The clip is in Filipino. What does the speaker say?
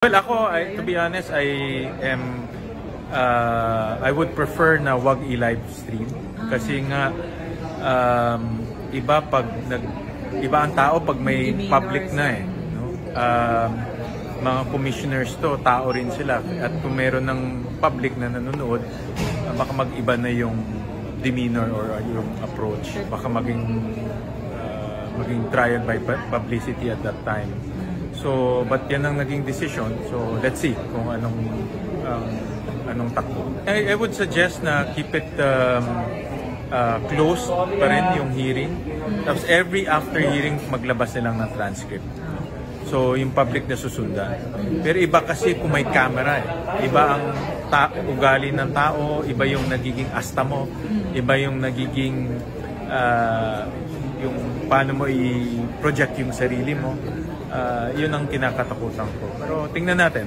Well, to be honest, I would prefer na wag i-live stream kasi nga iba ang tao pag may public na no? Mga commissioners to, tao rin sila at kung meron ng public na nanonood, baka mag-iba na yung demeanor or yung approach, baka maging trial by publicity at that time. So, but yan ang naging decision. So, let's see kung anong takbo. I would suggest na keep it close pa rin yung hearing. Tapos every after hearing, maglabas nilang ng transcript. So, yung public na susundan. Pero iba kasi kung may camera Iba ang ugali ng tao, iba yung nagiging asta mo, iba yung nagiging yung paano mo i-project yung sarili mo. Yun ang kinakatakutan ko. Pero tingnan natin.